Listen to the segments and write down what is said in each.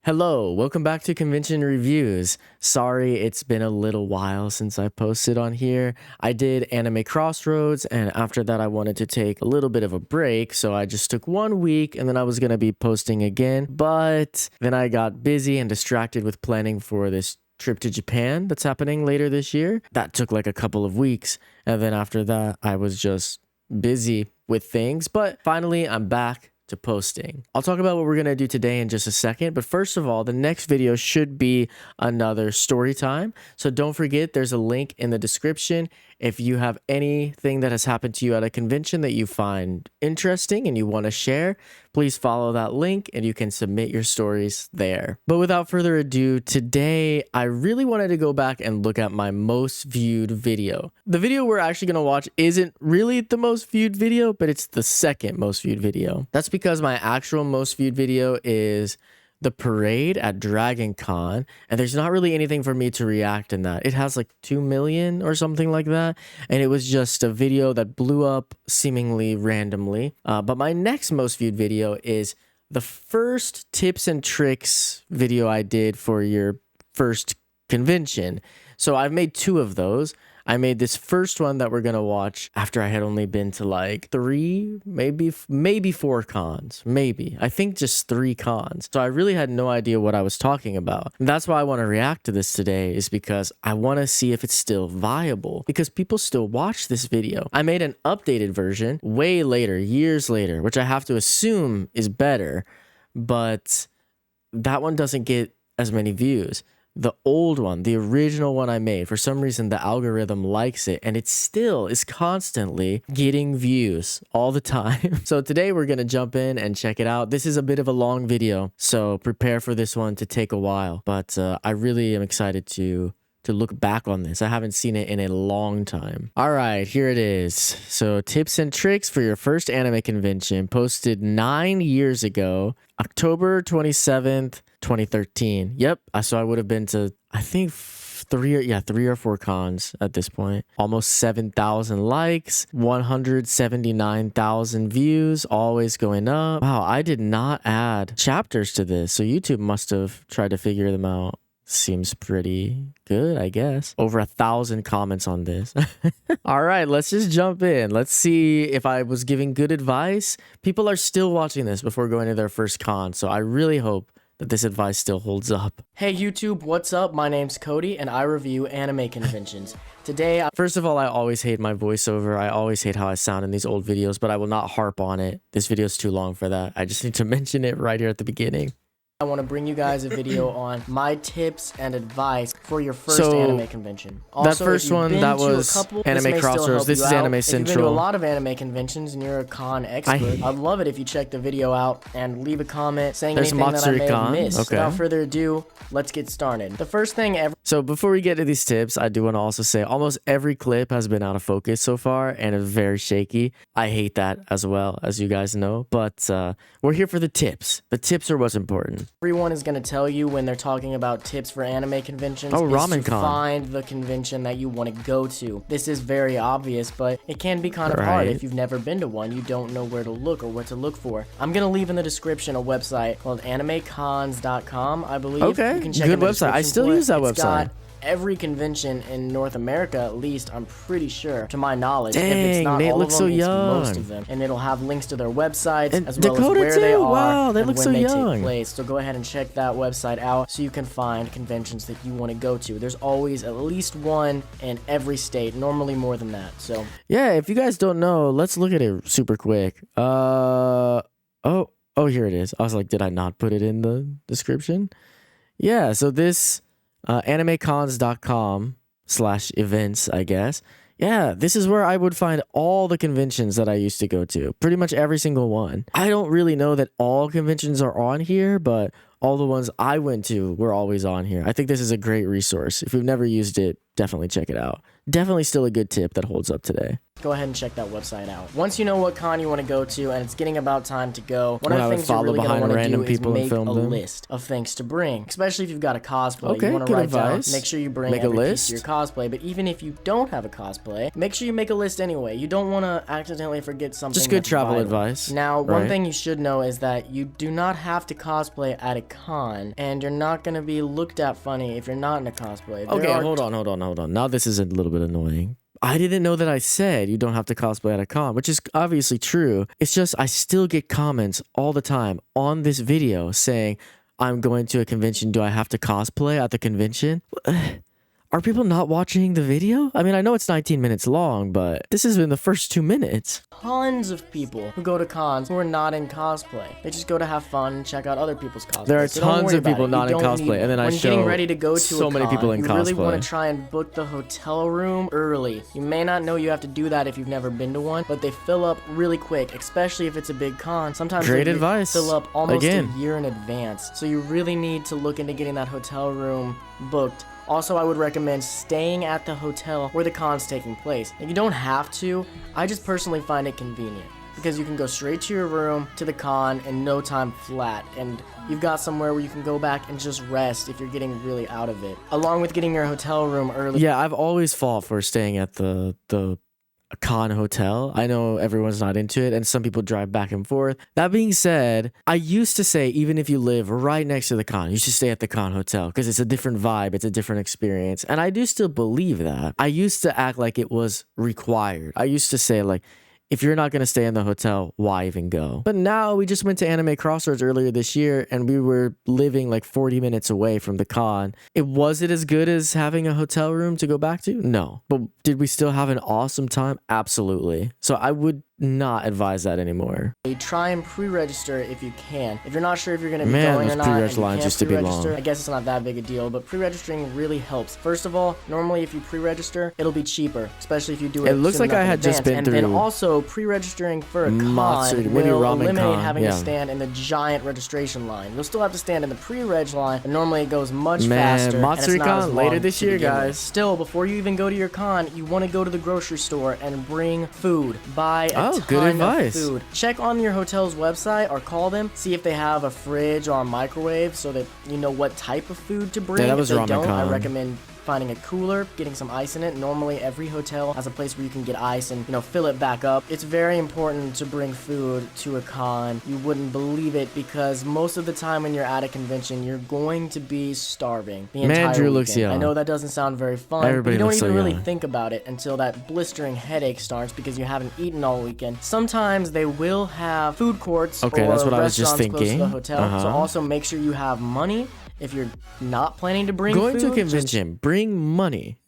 Hello, welcome back to Convention Reviews. Sorry, it's been a little while since I posted on here. I did Anime Crossroads, and after that I wanted to take a little bit of a break, so I just took 1 week, and then I was going to be posting again, but then I got busy and distracted with planning for this trip to Japan that's happening later this year. That took like a couple of weeks, and then after that I was just busy with things, but finally I'm back to posting. I'll talk about what we're gonna do today in just a second, but first of all, the next video should be another story time. So don't forget, there's a link in the description. If you have anything that has happened to you at a convention that you find interesting and you want to share, please follow that link and you can submit your stories there. But without further ado, today I really wanted to go back and look at my most viewed video. The video we're actually going to watch isn't really the most viewed video, but it's the second most viewed video. That's because my actual most viewed video is the parade at Dragon Con, and there's not really anything for me to react in that. It has like 2 million or something like that, and it was just a video that blew up seemingly randomly. But my next most viewed video is the first tips and tricks video I did for your first convention. So I've made 2 of those. I made this first one that we're gonna watch after I had only been to like 3, maybe 4 cons. Maybe. I think just 3 cons. So I really had no idea what I was talking about. And that's why I want to react to this today, is because I want to see if it's still viable, because people still watch this video. I made an updated version way later, years later, which I have to assume is better, but that one doesn't get as many views. The old one, the original one I made, for some reason the algorithm likes it, and it still is constantly getting views all the time. So today we're gonna jump in and check it out. This is a bit of a long video, so prepare for this one to take a while, but I really am excited to look back on this. I haven't seen it in a long time. All right, here it is. So tips and tricks for your first anime convention, posted 9 years ago, October 27th, 2013. Yep. So I would have been to, I think, 3 or 4 cons at this point. Almost 7,000 likes, 179,000 views, always going up. Wow, I did not add chapters to this, so YouTube must have tried to figure them out. Seems pretty good, I guess. Over 1,000 comments on this. All right, let's just jump in. Let's see if I was giving good advice. People are still watching this before going to their first con, so I really hope that this advice still holds up. Hey YouTube, what's up? My name's Cody and I review anime conventions. Today, first of all, I always hate my voiceover. I always hate how I sound in these old videos, but I will not harp on it. This video is too long for that. I just need to mention it right here at the beginning. I want to bring you guys a video on my tips and advice for your first anime convention. Also, that first one, that was Anime Crossroads. This is Anime Central. If you've been to a lot of anime conventions and you're a con expert, I'd love it if you check the video out and leave a comment saying anything that I may have missed. Okay. Without further ado, let's get started. The first thing ever. So before we get to these tips, I do want to also say almost every clip has been out of focus so far and is very shaky. I hate that as well, as you guys know, but we're here for the tips. The tips are what's important. Everyone is going to tell you when they're talking about tips for anime conventions is to find the convention that you want to go to. This is very obvious, but it can be kind of hard if you've never been to one. You don't know where to look or what to look for. I'm going to leave in the description a website called animecons.com, I believe. Okay, you can check good website. I still use that website. Every convention in North America, at least, I'm pretty sure, to my knowledge. Dang, if it's not all of them, it's most of them. And it'll have links to their websites, as well as where they are and when they take place. So go ahead and check that website out so you can find conventions that you want to go to. There's always at least one in every state, normally more than that. So yeah, if you guys don't know, let's look at it super quick. Oh, here it is. I was like, did I not put it in the description? Yeah, so this animecons.com/events, I guess. Yeah, this is where I would find all the conventions that I used to go to. Pretty much every single one. I don't really know that all conventions are on here, but all the ones I went to were always on here. I think this is a great resource. If you've never used it, definitely check it out. Definitely still a good tip that holds up today. Go ahead and check that website out. Once you know what con you want to go to and it's getting about time to go, one of the things you're really going to want to do is make a list of things to bring. Especially if you've got a cosplay. Okay, you want to write down, make sure you bring every piece of your cosplay. But even if you don't have a cosplay, make sure you make a list anyway. You don't want to accidentally forget something. Just good travel advice. Now, one thing you should know is that you do not have to cosplay at a con, and you're not gonna be looked at funny if you're not in a cosplay. Okay, hold on. Now this is a little bit annoying. I didn't know that I said you don't have to cosplay at a con, which is obviously true. It's just I still get comments all the time on this video saying, I'm going to a convention. Do I have to cosplay at the convention? Are people not watching the video? I mean, I know it's 19 minutes long, but this has been the first 2 minutes. Tons of people who go to cons who are not in cosplay. They just go to have fun and check out other people's cosplay. There are tons of people not in cosplay, and then I show getting ready to go to so a many con, people in you cosplay. really want to try and book the hotel room early. You may not know you have to do that if you've never been to one, but they fill up really quick, especially if it's a big con. Sometimes Great they advice. fill up almost Again. a year in advance. So you really need to look into getting that hotel room booked. Also, I would recommend staying at the hotel where the con's taking place. If you don't have to, I just personally find it convenient because you can go straight to your room to the con in no time flat, and you've got somewhere where you can go back and just rest if you're getting really out of it. Along with getting your hotel room early. Yeah, I've always fought for staying at the con hotel. I know everyone's not into it and some people drive back and forth. That being said, I used to say even if you live right next to the con, you should stay at the con hotel because it's a different vibe, it's a different experience. And I do still believe that. I used to act like it was required. I used to say like, if you're not going to stay in the hotel, why even go? But now we just went to Anime Crossroads earlier this year and we were living like 40 minutes away from the con. Was it as good as having a hotel room to go back to? No. But did we still have an awesome time? Absolutely. So I would not advise that anymore. Try and pre-register if you can. If you're not sure if you're going to be Man, going those or not, and pre-reg you lines can't used to be pre-register, long. I guess it's not that big a deal, but pre-registering really helps. First of all, normally if you pre-register, it'll be cheaper, especially if you do it. It looks soon like I enough in had just advance. been and through then also pre-registering for a con Matsuri, maybe will Ramen eliminate Con, having yeah. to stand in the giant registration line. You'll still have to stand in the pre-reg line, but normally it goes much Man, faster. Matsuri and it's not Con as later long this to year, begin with. guys. Still, before you even go to your con, you want to go to the grocery store and bring food. Buy a Oh, good ton advice. of food. Check on your hotel's website or call them, see if they have a fridge or a microwave so that you know what type of food to bring. Yeah, that If was they Ramen don't, I Con. recommend finding a cooler, getting some ice in it. Normally every hotel has a place where you can get ice and, fill it back up. It's very important to bring food to a con. You wouldn't believe it because most of the time when you're at a convention, you're going to be starving the Man, entire Drew weekend. looks young. I know that doesn't sound very fun, Everybody but you don't looks so even really young. think about it until that blistering headache starts because you haven't eaten all weekend. Sometimes they will have food courts Okay, or that's what I was just restaurants close to thinking. the hotel. So also make sure you have money. If you're not planning to bring Going food, to a just convention, bring money.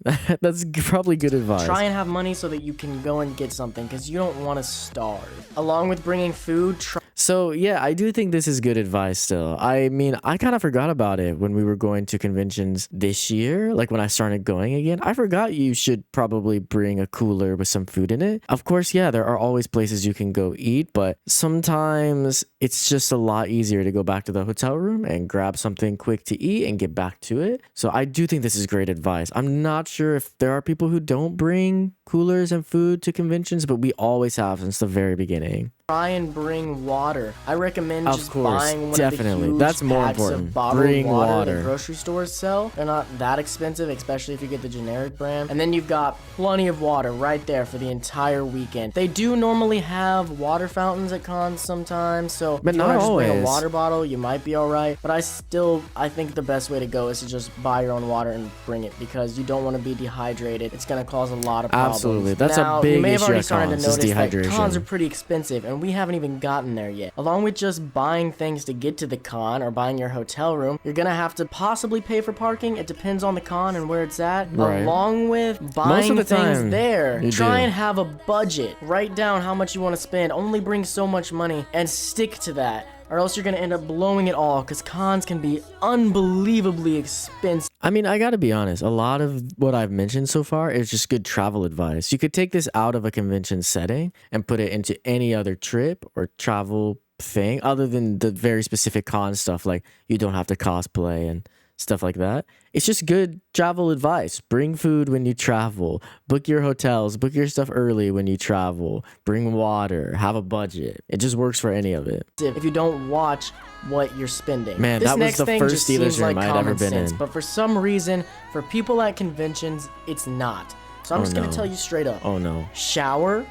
That's probably good advice. try and have money so that you can go and get something because you don't want to starve. Along with bringing food, try So yeah, I do think this is good advice still. I mean, I kind of forgot about it when we were going to conventions this year, like when I started going again. I forgot you should probably bring a cooler with some food in it. Of course, yeah, there are always places you can go eat, but sometimes it's just a lot easier to go back to the hotel room and grab something quick to eat and get back to it. So I do think this is great advice. I'm not sure if there are people who don't bring coolers and food to conventions, but we always have since the very beginning. try and bring water. I recommend Of just course, buying one definitely. of the huge That's more packs important. of bottled Bring water water. that grocery stores sell. They're not that expensive, especially if you get the generic brand. And then you've got plenty of water right there for the entire weekend. They do normally have water fountains at cons sometimes, so But if you not wanna just bring a always. water bottle, you might be alright. But I think the best way to go is to just buy your own water and bring it because you don't want to be dehydrated. It's going to cause a lot of problems. Absolutely. That's now, a big you may have issue already at started cons, to is notice that dehydration. cons are pretty expensive, and we haven't even gotten there yet. Along with just buying things to get to the con or buying your hotel room, you're gonna have to possibly pay for parking. It depends on the con and where it's at. Right. Along with Most buying of the things time, there, you try do. and have a budget. Write down how much you want to spend. Only bring so much money and stick to that, or else you're gonna end up blowing it all because cons can be unbelievably expensive. I mean, I gotta be honest, a lot of what I've mentioned so far is just good travel advice. You could take this out of a convention setting and put it into any other trip or travel thing other than the very specific con stuff, like you don't have to cosplay and stuff like that. It's just good travel advice. Bring food when you travel, book your hotels, book your stuff early when you travel, bring water, have a budget. It just works for any of it. If you don't watch what you're spending. Man, This that was next the thing first just dealer's seems room like I'd ever common been sense, in. but for some reason, for people at conventions, it's not. So I'm Oh, just gonna no. tell you straight up. Oh no. Shower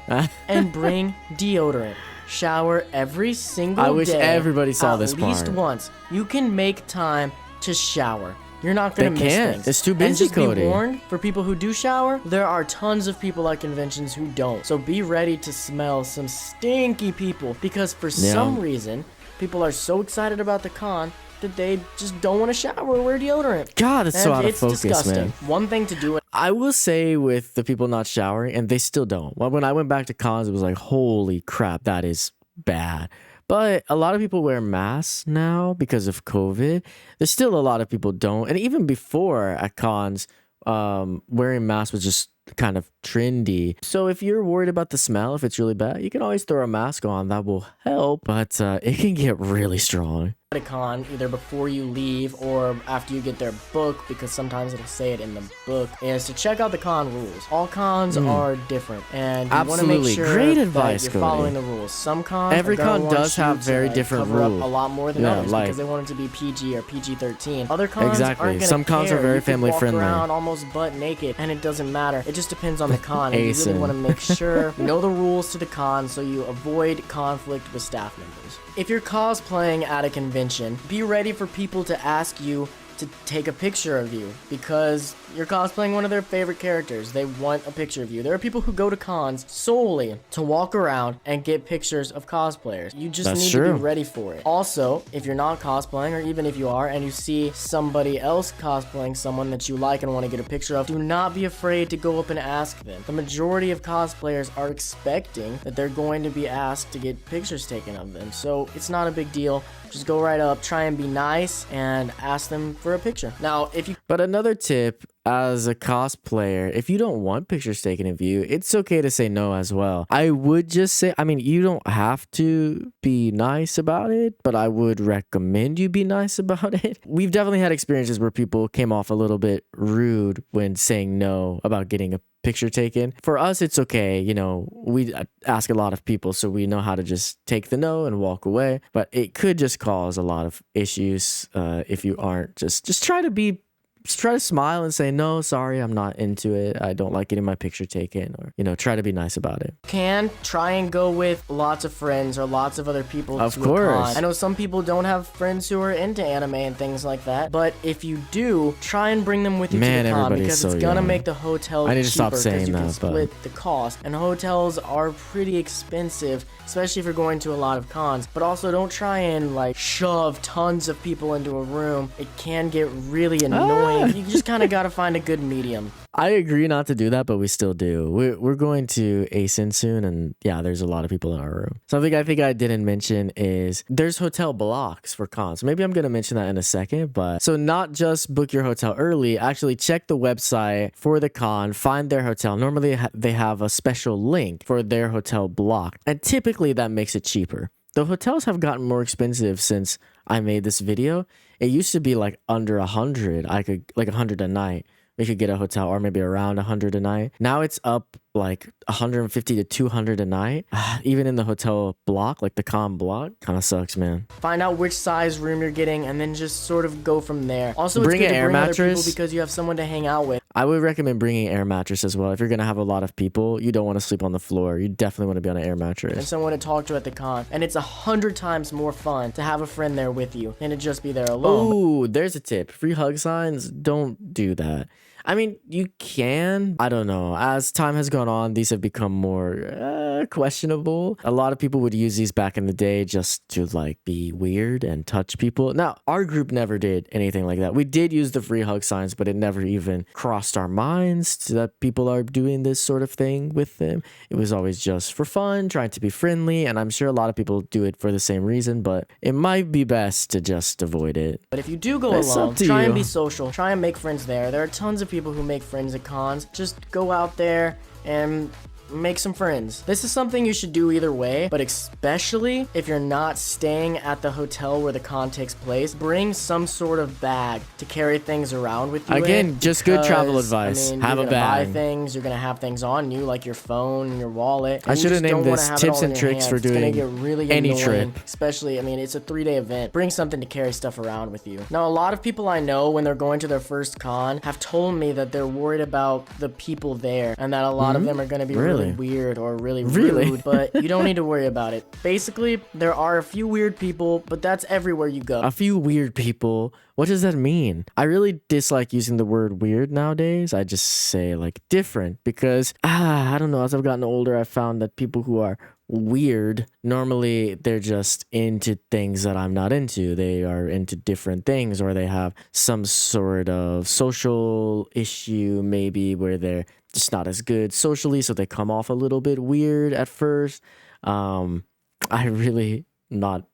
and bring deodorant. shower every single day. I wish everybody saw this part. At least once. You can make time to shower. You're not going to miss things. It's too And busy, just be Cody. warned, for people who do shower, there are tons of people at conventions who don't. So be ready to smell some stinky people, because for some reason, people are so excited about the con that they just don't want to shower or wear deodorant. God, it's so out of focus, disgusting. man. One thing to do. I will say with the people not showering, and they still don't. When I went back to cons, it was like, holy crap, that is bad. But a lot of people wear masks now because of COVID. There's still a lot of people don't. And even before at cons, wearing masks was just kind of trendy. So if you're worried about the smell, if it's really bad, you can always throw a mask on. That will help. But it can get really strong. A con either before you leave or after you get their book, because sometimes it'll say it in the book, is to check out the con rules. All cons are different, and you want to make sure Great advice, that you're following the rules. Some cons, every con does have very different cover rules. up a lot more than others, like, because they want it to be PG or PG-13. Other cons exactly. aren't gonna Some cons care. are very You can family walk friendly. around almost butt naked, and it doesn't matter. It just depends on the con. And you really want to make sure you know the rules to the con, so you avoid conflict with staff members. If you're cosplaying at a convention, be ready for people to ask you to take a picture of you, because you're cosplaying one of their favorite characters. They want a picture of you. There are people who go to cons solely to walk around and get pictures of cosplayers. You just need to be ready for it. Also, if you're not cosplaying, or even if you are and you see somebody else cosplaying someone that you like and want to get a picture of, do not be afraid to go up and ask them. The majority of cosplayers are expecting that they're going to be asked to get pictures taken of them, so it's not a big deal. Just go right up, try and be nice, and ask them for a picture. Now, if you... But another tip, as a cosplayer, if you don't want pictures taken of you, it's okay to say no as well. I would just say, I mean, you don't have to be nice about it, but I would recommend you be nice about it. We've definitely had experiences where people came off a little bit rude when saying no about getting a picture taken. For us, it's okay. You know, we ask a lot of people, so we know how to just take the no and walk away. But it could just cause a lot of issues if you aren't just try to smile and say, no, sorry, I'm not into it. I don't like getting my picture taken, or, you know, try to be nice about it. Can try and go with lots of friends or lots of other people. Of course. I know some people don't have friends who are into anime and things like that, but if you do, try and bring them with you to the con, because it's gonna make the hotel cheaper. I need to stop saying you that, can split the cost, and hotels are pretty expensive, especially if you're going to a lot of cons. But also, don't try and like shove tons of people into a room. It can get really annoying. You just kind of got to find a good medium. I agree not to do that, but we still do. We're going to ASIN soon, and yeah, there's a lot of people in our room. Something I think I didn't mention is there's hotel blocks for cons. Maybe I'm going to mention that in a second, but so not just book your hotel early, actually check the website for the con, find their hotel. Normally they have a special link for their hotel block, and typically that makes it cheaper. The hotels have gotten more expensive since I made this video. It used to be like under 100. I could like 100 a night. We could get a hotel, or maybe around 100 a night. Now it's up like 150 to 200 a night. Even in the hotel block, like the con block, kind of sucks, man. Find out which size room you're getting, and then just sort of go from there. Also, bring it's good an to air bring other mattress people because you have someone to hang out with. I would recommend bringing an air mattress as well. If you're gonna have a lot of people, you don't want to sleep on the floor. You definitely want to be on an air mattress. And someone to talk to at the con. And it's 100 times more fun to have a friend there with you than to just be there alone. Ooh, there's a tip. Free hug signs, don't do that. I mean, you can. I don't know. As time has gone on, these have become more questionable. A lot of people would use these back in the day just to like be weird and touch people. Now, our group never did anything like that. We did use the free hug signs, but it never even crossed our minds that people are doing this sort of thing with them. It was always just for fun, trying to be friendly. And I'm sure a lot of people do it for the same reason, but it might be best to just avoid it. But if you do go alone, try and be social. Try and make friends there. There are tons of people who make friends at cons. Just go out there and make some friends. This is something you should do either way, but especially if you're not staying at the hotel where the con takes place, bring some sort of bag to carry things around with you. Again, just good travel advice. I mean, have you're a gonna bag. buy things, you're gonna have things on you like your phone and your wallet. I should have named this tips and tricks for doing it's gonna get really any annoying, trip. especially, I mean, it's a 3-day event. Bring something to carry stuff around with you. Now, a lot of people I know when they're going to their first con have told me that they're worried about the people there and that a lot of them are gonna be really Really? weird or really Really? rude, but you don't need to worry about it. Basically, there are a few weird people, but that's everywhere you go. A few weird people. What does that mean? I really dislike using the word weird nowadays. I just say like different because I don't know. As I've gotten older, I've found that people who are weird, normally they're just into things that I'm not into. They are into different things, or they have some sort of social issue, maybe where they're just not as good socially, so they come off a little bit weird at first. I really not.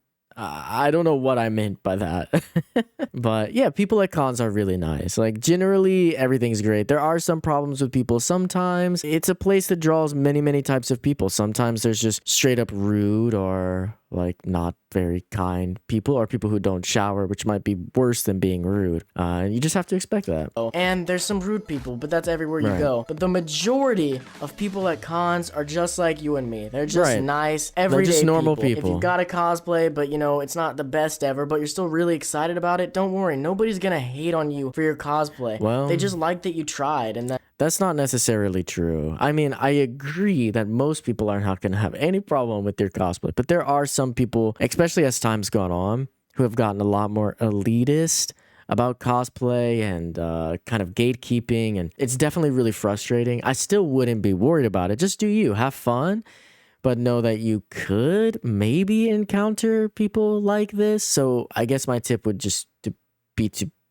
I don't know what I meant by that. But yeah, people at cons are really nice. Like generally everything's great. There are some problems with people sometimes. It's a place that draws many, many types of people. Sometimes there's just straight up rude or like not very kind people, or people who don't shower, which might be worse than being rude. And you just have to expect that. And there's some rude people, but that's everywhere you Right. go. But the majority of people at cons are just like you and me. They're just Right. nice, everyday just normal If people. you've got a cosplay, but you know, it's not the best ever, but you're still really excited about it, don't worry. Nobody's gonna hate on you for your cosplay. Well- they just like that you tried, and That's not necessarily true. I mean, I agree that most people are not going to have any problem with their cosplay, but there are some people, especially as time's gone on, who have gotten a lot more elitist about cosplay and kind of gatekeeping, and it's definitely really frustrating. I still wouldn't be worried about it. Just do you, have fun, but know that you could maybe encounter people like this. So I guess my tip would just to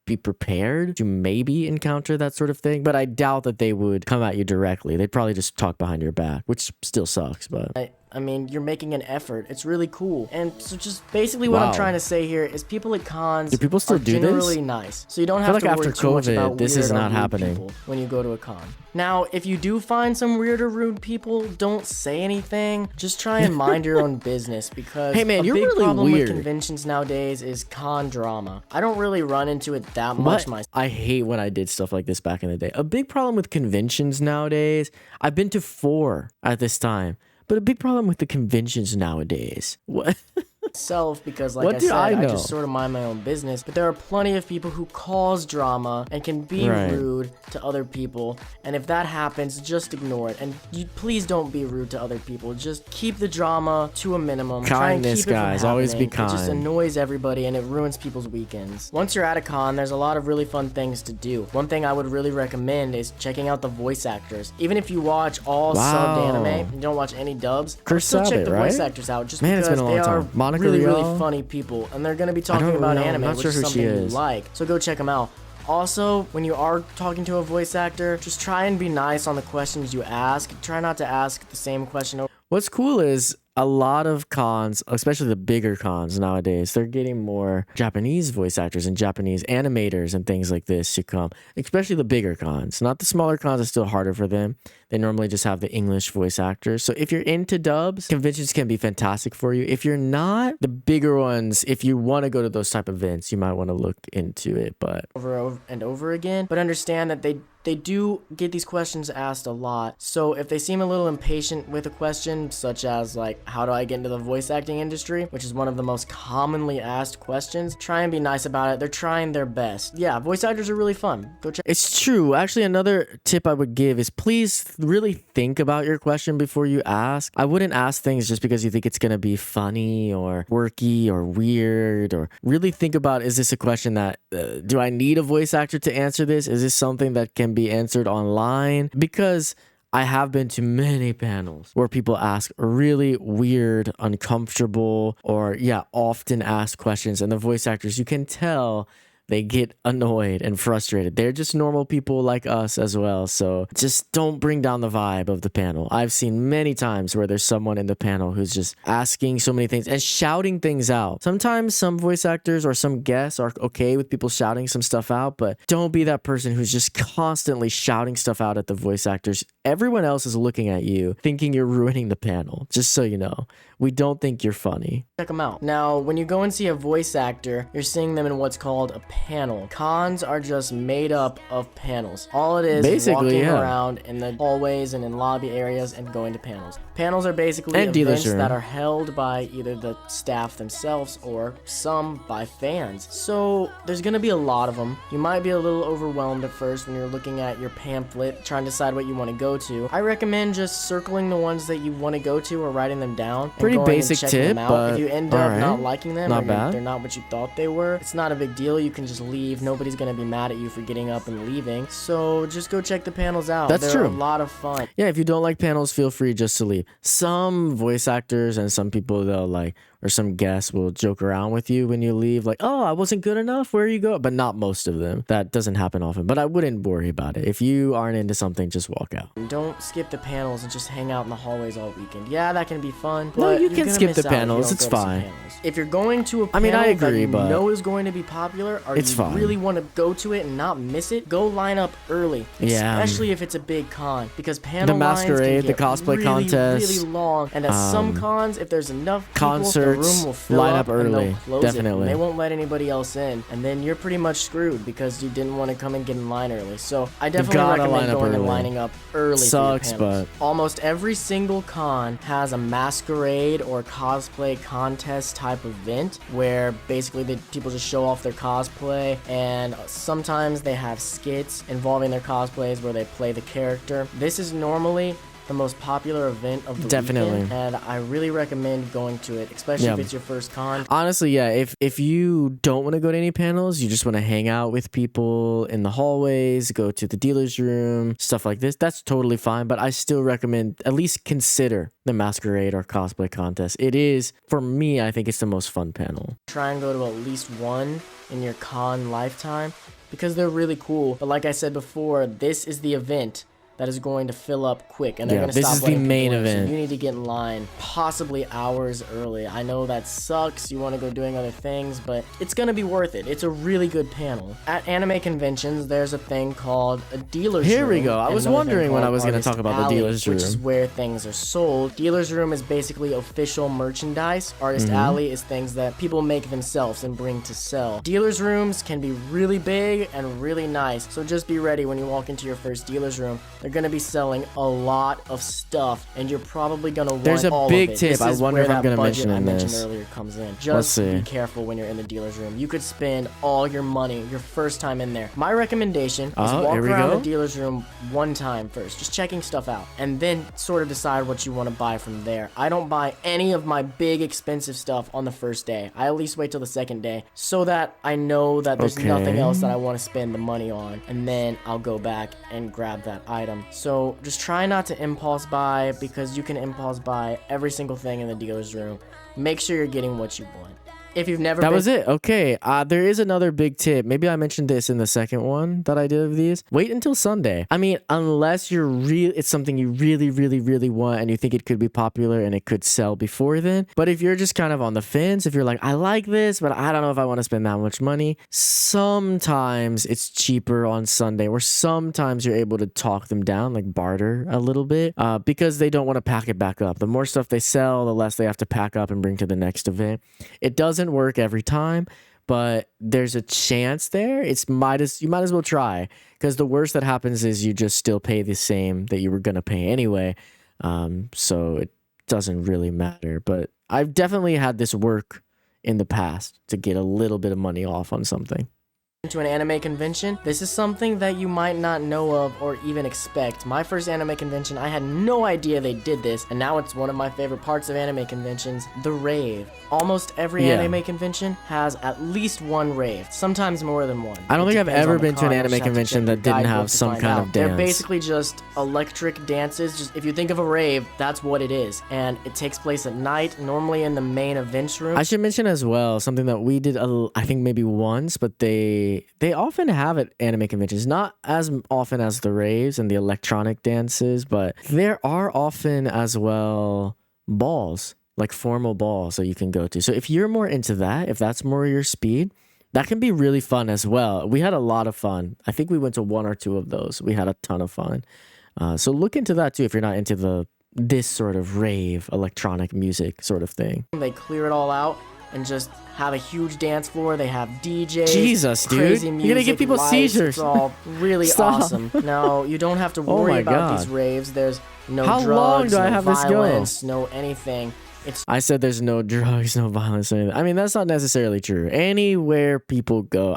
be prepared to maybe encounter that sort of thing, but I doubt that they would come at you directly. They'd probably just talk behind your back, which still sucks, but I mean, you're making an effort. It's really cool. And so just basically what Wow. I'm trying to say here is people at cons Do people still are do this? generally nice. So you don't I have feel to like worry after too much COVID, about this weird is or not rude happening. people when you go to a con. Now, if you do find some weird or rude people, don't say anything. Just try and mind your own business, because Hey, man, a you're big really problem weird. with conventions nowadays is con drama. I don't really run into it that much But myself. I hate when I did stuff like this back in the day. A big problem with conventions nowadays, I've been to 4 at this time, but a big problem with the conventions nowadays. What? Because like What I do said, I I know? just sort of mind my own business, but there are plenty of people who cause drama and can be Right. rude to other people, and if that happens, just ignore it, and please don't be rude to other people. Just keep the drama to a minimum. Try and Kindness, keep it from guys. Always be happening. It just kind. annoys everybody and it ruins people's weekends. Once you're at a con, there's a lot of really fun things to do. One thing I would really recommend is checking out the voice actors. Even if you watch all subbed Wow. anime, you don't watch any dubs, Chris still check Sabat, the voice right? actors out, just Man, it's because been a long they are time. Monica really, Rial? really funny people, and they're going to be talking don't about know. I'm anime, not which sure is who she something you is. like. So go check them out. Also, when you are talking to a voice actor, just try and be nice on the questions you ask. Try not to ask the same question over. What's cool is a lot of cons, especially the bigger cons nowadays, they're getting more Japanese voice actors and Japanese animators and things like this to come, especially the bigger cons. Not the smaller cons, it's still harder for them. They normally just have the English voice actors. So if you're into dubs, conventions can be fantastic for you. If you're not, the bigger ones, if you want to go to those type of events, you might want to look into it. But Over and over again, but understand that they do get these questions asked a lot. So if they seem a little impatient with a question, such as like, how do I get into the voice acting industry, which is one of the most commonly asked questions, try and be nice about it. They're trying their best. Yeah, voice actors are really fun. Go check. it's true. Actually, another tip I would give is please really think about your question before you ask. I wouldn't ask things just because you think it's going to be funny or quirky or weird, or really think about, is this a question that, do I need a voice actor to answer this? Is this something that can be answered online? Because I have been to many panels where people ask really weird, uncomfortable, or often asked questions, and the voice actors, you can tell they get annoyed and frustrated. They're just normal people like us as well. So just don't bring down the vibe of the panel. I've seen many times where there's someone in the panel who's just asking so many things and shouting things out. Sometimes some voice actors or some guests are okay with people shouting some stuff out, but don't be that person who's just constantly shouting stuff out at the voice actors. Everyone else is looking at you thinking you're ruining the panel. Just so you know, we don't think you're funny. Check them out. Now, when you go and see a voice actor, you're seeing them in what's called a panel. Cons are just made up of panels. All it is Basically, walking yeah. around in the hallways and in lobby areas and going to panels. Panels are basically And events dealership. that are held by either the staff themselves or some by fans. So there's gonna be a lot of them. You might be a little overwhelmed at first when you're looking at your pamphlet, trying to decide what you want to go go to, I recommend just circling the ones that you want to go to or writing them down. And Pretty going basic and checking tip, them out. but if you end up alright. not liking them, Not or bad. they're not what you thought they were, it's not a big deal. You can just leave. Nobody's gonna be mad at you for getting up and leaving. So just go check the panels out. That's They're true. a lot of fun. Yeah, if you don't like panels, feel free just to leave. Some voice actors and some people, they'll like, or some guests will joke around with you when you leave, like, oh, I wasn't good enough, where you go? But not most of them. That doesn't happen often, but I wouldn't worry about it. If you aren't into something, just walk out. Don't skip the panels and just hang out in the hallways all weekend. Yeah, that can be fun. No, but you you're can gonna skip miss the out if you panels, don't it's go to some fine. panels. If you're going to a I mean, I panel agree, that you but know is going to be popular, or it's you fine. really want to go to it and not miss it, go line up early. Yeah. Especially if it's a big con, because panel The lines can masquerade, the get cosplay really, contest, really long. And at some cons, if there's enough people, concerts, the room will fill line up up and early. they'll close Definitely. it. And they won't let anybody else in, and then you're pretty much screwed because you didn't want to come and get in line early. So I definitely gotta line recommend up going and early. lining up early. Sucks, for your panels. but Almost every single con has a masquerade or cosplay contest type event where basically people just show off their cosplay, and sometimes they have skits involving their cosplays where they play the character. This is normally the most popular event of the Definitely. weekend, and I really recommend going to it, especially if it's your first con. honestly, yeah, if you don't want to go to any panels, you just want to hang out with people in the hallways, go to the dealer's room, stuff like this, that's totally fine. But I still recommend at least consider the masquerade or cosplay contest. It is, for me, I think it's the most fun panel. Try and go to at least one in your con lifetime because they're really cool. But like I said before, this is the event that is going to fill up quick, and they're going to this stop is the letting main people in, so event. you need to get in line possibly hours early. I know that sucks. You want to go doing other things, but it's going to be worth it. It's a really good panel. At anime conventions, there's a thing called a dealer's room. Here we go. I and was another thing wondering when I called was going to Artist talk about the Alley, dealer's room. which is where things are sold. Dealer's room is basically official merchandise. Artist Alley is things that people make themselves and bring to sell. Dealer's rooms can be really big and really nice, so just be ready when you walk into your first dealer's room. They're going to be selling a lot of stuff, and you're probably going to want There's a all big of it. tip. This I is wonder where if I'm that gonna budget mention I in mentioned this. earlier comes in. Let's Just see. be careful when you're in the dealer's room. You could spend all your money your first time in there. My recommendation is walk here we around go. the dealer's room one time first, just checking stuff out, and then sort of decide what you want to buy from there. I don't buy any of my big expensive stuff on the first day. I at least wait till the second day so that I know that there's nothing Okay. else that I want to spend the money on, and then I'll go back and grab that item. So just try not to impulse buy, because you can impulse buy every single thing in the dealer's room. Make sure you're getting what you want. If you've never That been was it. Okay. There is another big tip. Maybe I mentioned this in the second one that I did of these. Wait until Sunday. I mean, unless it's something you really, really, really want and you think it could be popular and it could sell before then. But if you're just kind of on the fence, if you're like, I like this, but I don't know if I want to spend that much money, sometimes it's cheaper on Sunday, or sometimes you're able to talk them down, like barter a little bit, because they don't want to pack it back up. The more stuff they sell, the less they have to pack up and bring to the next event. It doesn't work every time, but there's a chance there. You might as well try, because the worst that happens is you just still pay the same that you were gonna pay anyway. So it doesn't really matter. But I've definitely had this work in the past to get a little bit of money off on something. to an anime convention, this is something that you might not know of or even expect. My first anime convention, I had no idea they did this, and now it's one of my favorite parts of anime conventions, the rave. Almost every anime convention has at least one rave, sometimes more than one. I don't think I've depends ever on the been to an con. You'll anime just have to convention check that your didn't guidebook have to some find kind out. of dance. They're basically just electric dances. Just if you think of a rave, that's what it is, and it takes place at night, normally in the main events room. I should mention as well something that we did, I think maybe once, but they often have at anime conventions, not as often as the raves and the electronic dances, but there are often as well balls, like formal balls that you can go to. So if you're more into that, if that's more your speed, that can be really fun as well. We had a lot of fun. I think we went to one or two of those. We had a ton of fun. So look into that too if you're not into this sort of rave electronic music sort of thing. They clear it all out and just have a huge dance floor. They have DJs. Jesus, dude. Crazy You're music, gonna give people lights. seizures. It's all really Stop. awesome. Now, you don't have to Oh worry my about God. these raves. There's no How drugs, long do I no have this go? violence, no anything. I said there's no drugs, no violence, or anything. I mean, that's not necessarily true. Anywhere people go,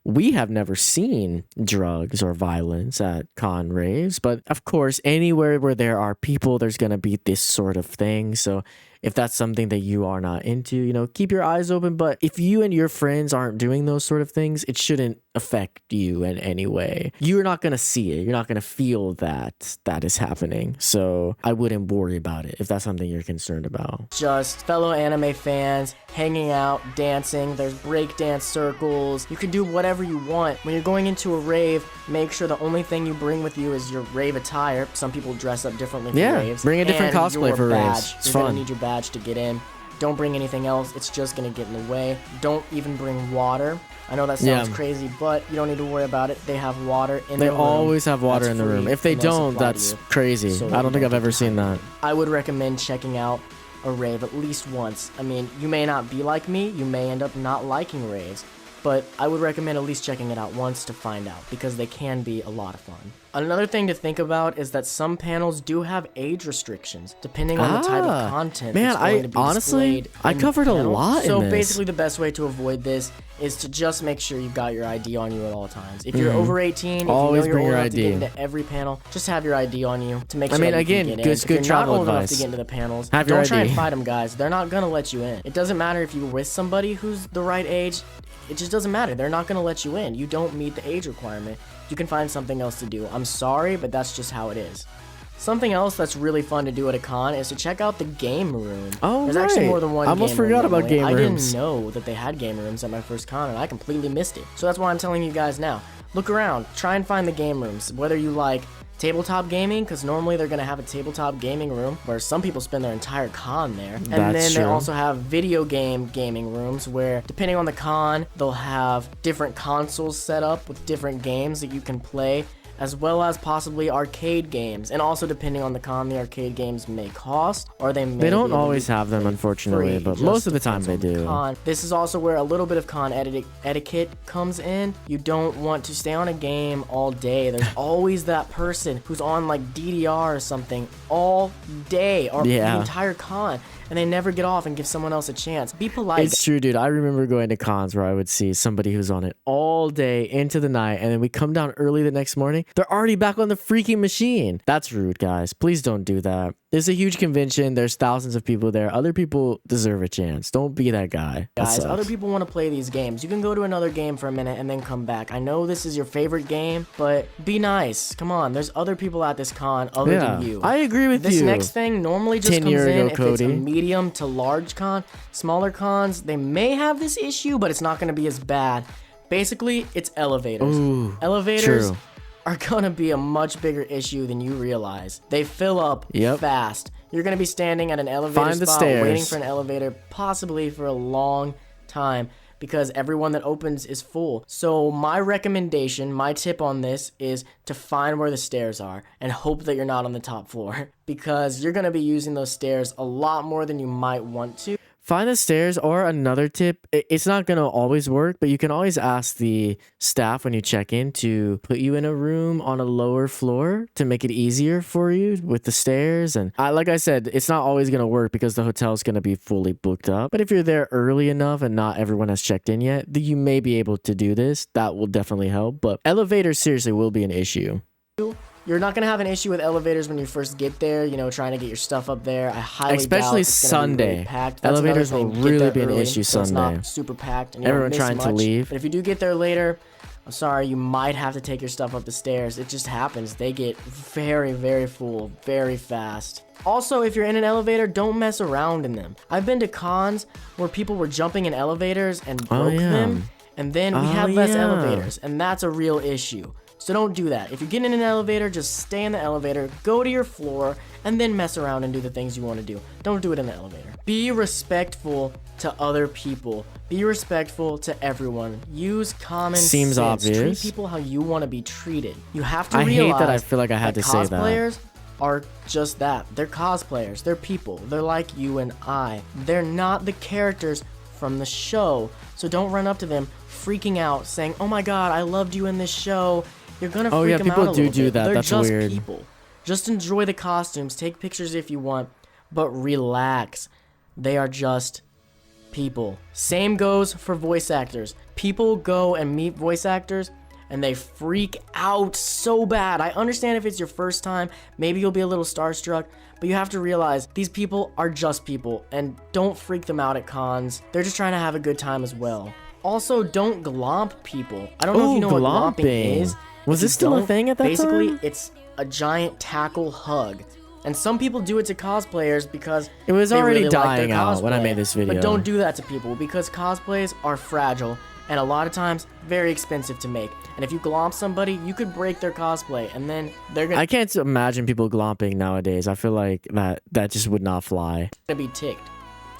we have never seen drugs or violence at con raves, but of course, anywhere where there are people, there's going to be this sort of thing. So if that's something that you are not into, keep your eyes open. But if you and your friends aren't doing those sort of things, it shouldn't affect you in any way. You're not going to see it. You're not going to feel that is happening. So I wouldn't worry about it if that's something you're concerned about. Just fellow anime fans hanging out, dancing. There's breakdance circles. You can do whatever you want. When you're going into a rave, make sure the only thing you bring with you is your rave attire. Some people dress up differently for raves. Bring a different cosplay for raves. It's fun. You're gonna need your badge to get in. Don't bring anything else. It's just gonna get in the way. Don't even bring water. I know that sounds crazy, but you don't need to worry about it. They have water in the room. They always have water in the room. If they don't, that's crazy. So I don't think I've ever seen that. I would recommend checking out a rave at least once. I mean, you may not be like me. You may end up not liking raves. But I would recommend at least checking it out once to find out, because they can be a lot of fun. Another thing to think about is that some panels do have age restrictions, depending on the type of content that's going to be displayed. I covered a lot in So this. basically the best way to avoid this is to just make sure you've got your ID on you at all times. If you're over 18, if always you know bring you're your old enough to ID. get into every panel, just have your ID on you to make sure mean, that you again, can get good in. If you're travel not old enough advice. to get into the panels, Have your don't try ID. and fight them, guys. They're not going to let you in. It doesn't matter if you're with somebody who's the right age. It just doesn't matter. They're not going to let you in. You don't meet the age requirement. You can find something else to do. I'm sorry, but that's just how it is. Something else that's really fun to do at a con is to check out the game room. Oh, There's actually more than one I almost game room, forgot by the about way. game I rooms. didn't know that they had game rooms at my first con, and I completely missed it. So that's why I'm telling you guys now. Look around. Try and find the game rooms. Whether you like tabletop gaming, because normally they're going to have a tabletop gaming room where some people spend their entire con there. And then they also have video game gaming rooms where, depending on the con, they'll have different consoles set up with different games that you can play, as well as possibly arcade games. And also, depending on the con, the arcade games may cost, or they may They don't be able to always be have them, unfortunately, free. but Just most of the time depends they on the do. con. This is also where a little bit of con etiquette comes in. You don't want to stay on a game all day. There's always that person who's on like DDR or something all day, or the entire con, and they never get off and give someone else a chance. Be polite. It's true, dude. I remember going to cons where I would see somebody who's on it all day into the night, and then we come down early the next morning. They're already back on the freaking machine. That's rude, guys. Please don't do that. It's a huge convention. There's thousands of people there. Other people deserve a chance. Don't be that guy. Guys, other people want to play these games. You can go to another game for a minute and then come back. I know this is your favorite game, but be nice. Come on, there's other people at this con other than you. I agree with you. This next thing normally just 10 comes year in ago, if it's a Cody. medium to large con. Smaller cons, they may have this issue, but it's not going to be as bad. Basically, it's elevators. Ooh, Elevators true. are going to be a much bigger issue than you realize. They fill up fast. You're going to be standing at an elevator spot waiting for an elevator, possibly for a long time, because everyone that opens is full. So my recommendation, my tip on this is to find where the stairs are and hope that you're not on the top floor, because you're going to be using those stairs a lot more than you might want to. Find the stairs, or another tip, it's not going to always work, but you can always ask the staff when you check in to put you in a room on a lower floor to make it easier for you with the stairs. And like I said, it's not always going to work because the hotel's going to be fully booked up. But if you're there early enough and not everyone has checked in yet, then you may be able to do this. That will definitely help. But elevators seriously will be an issue. You're not going to have an issue with elevators when you first get there, trying to get your stuff up there. I highly Especially doubt it's gonna be really Sunday. packed. That's Elevators another will thing. Get really there be an early, issue so it's Sunday. not super packed and you Everyone don't miss trying to much. leave. But if you do get there later, I'm sorry, you might have to take your stuff up the stairs. It just happens. They get very, very full, very fast. Also, if you're in an elevator, don't mess around in them. I've been to cons where people were jumping in elevators and broke them, and then we had less elevators, and that's a real issue. So don't do that. If you're getting in an elevator, just stay in the elevator, go to your floor, and then mess around and do the things you want to do. Don't do it in the elevator. Be respectful to other people. Be respectful to everyone. Use common sense. Seems obvious. Treat people how you want to be treated. You have to I realize hate that I feel like I had to say that. cosplayers are just that. They're cosplayers. They're people. They're like you and I. They're not the characters from the show. So don't run up to them freaking out saying, "Oh my god, I loved you in this show." You're gonna freak them out a little bit. do that. They're That's just weird. people. Just enjoy the costumes. Take pictures if you want, but relax. They are just people. Same goes for voice actors. People go and meet voice actors and they freak out so bad. I understand if it's your first time, maybe you'll be a little starstruck, but you have to realize these people are just people, and don't freak them out at cons. They're just trying to have a good time as well. Also, don't glomp people. I don't know if you know what glomping is. Was this still a thing at that time? Basically, it's a giant tackle hug. And some people do it to cosplayers because it was already really dying like their out cosplay. when I made this video. But don't do that to people because cosplays are fragile and a lot of times very expensive to make. And if you glomp somebody, you could break their cosplay and then they're gonna I can't imagine people glomping nowadays. I feel like that just would not fly. be ticked.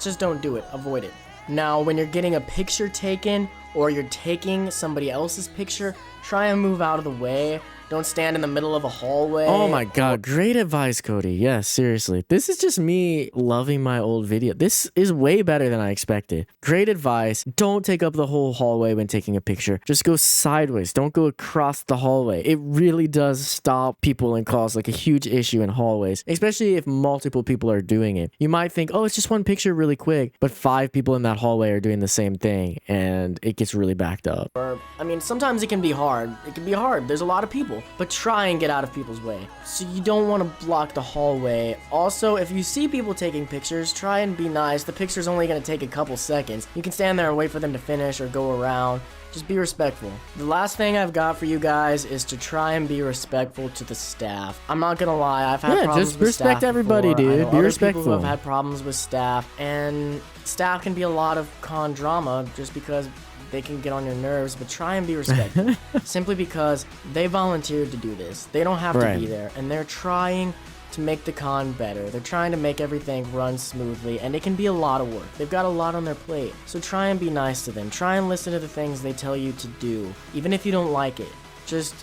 Just don't do it. Avoid it. Now, when you're getting a picture taken or you're taking somebody else's picture, try and move out of the way. Don't stand in the middle of a hallway. Oh my god, great advice, Cody. Yes, seriously. This is just me loving my old video. This is way better than I expected. Great advice. Don't take up the whole hallway when taking a picture. Just go sideways. Don't go across the hallway. It really does stop people and cause like a huge issue in hallways, especially if multiple people are doing it. You might think, oh, it's just one picture really quick, but 5 people in that hallway are doing the same thing and it gets really backed up. I mean, sometimes it can be hard. It can be hard. There's a lot of people. But try and get out of people's way. So you don't want to block the hallway. Also, if you see people taking pictures, try and be nice. The picture's only going to take a couple seconds. You can stand there and wait for them to finish or go around. Just be respectful. The last thing I've got for you guys is to try and be respectful to the staff. I'm not gonna lie, I've had problems just with respect staff everybody, before. I dude. know Be other respectful. people who have had problems with staff, and staff can be a lot of con drama just because they can get on your nerves, but try and be respectful. Simply because they volunteered to do this. They don't have to be there, and they're trying to make the con better. They're trying to make everything run smoothly, and it can be a lot of work. They've got a lot on their plate. So try and be nice to them. Try and listen to the things they tell you to do, even if you don't like it. Just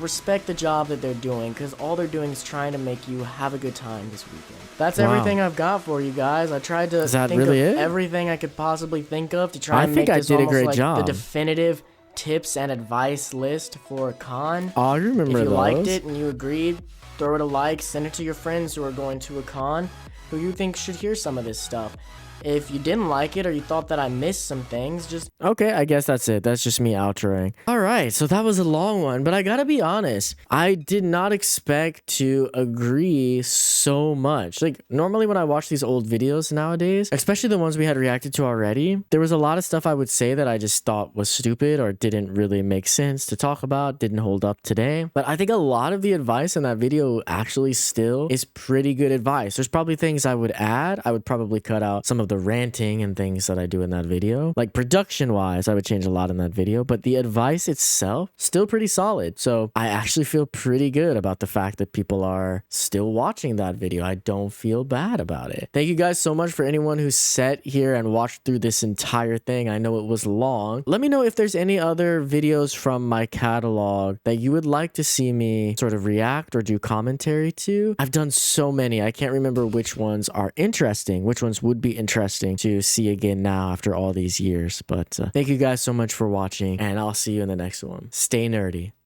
respect the job that they're doing, because all they're doing is trying to make you have a good time this weekend. That's everything I've got for you guys. I tried to think of everything I could possibly think of to try and make this almost like the definitive tips and advice list for a con. Oh, I remember those. If you liked it and you agreed, throw it a like, send it to your friends who are going to a con who you think should hear some of this stuff. If you didn't like it or you thought that I missed some things, just... Okay, I guess that's it. That's just me outroing. Alright, so that was a long one, but I gotta be honest. I did not expect to agree so much. Like, normally when I watch these old videos nowadays, especially the ones we had reacted to already, there was a lot of stuff I would say that I just thought was stupid or didn't really make sense to talk about, didn't hold up today. But I think a lot of the advice in that video actually still is pretty good advice. There's probably things I would add. I would probably cut out some of the ranting and things that I do in that video. Like production wise, I would change a lot in that video, but the advice itself still pretty solid. So I actually feel pretty good about the fact that people are still watching that video. I don't feel bad about it. Thank you guys so much for anyone who sat here and watched through this entire thing. I know it was long. Let me know if there's any other videos from my catalog that you would like to see me sort of react or do commentary to. I've done so many. I can't remember which ones are interesting, which ones would be interesting to see again now after all these years. But thank you guys so much for watching, and I'll see you in the next one. Stay nerdy.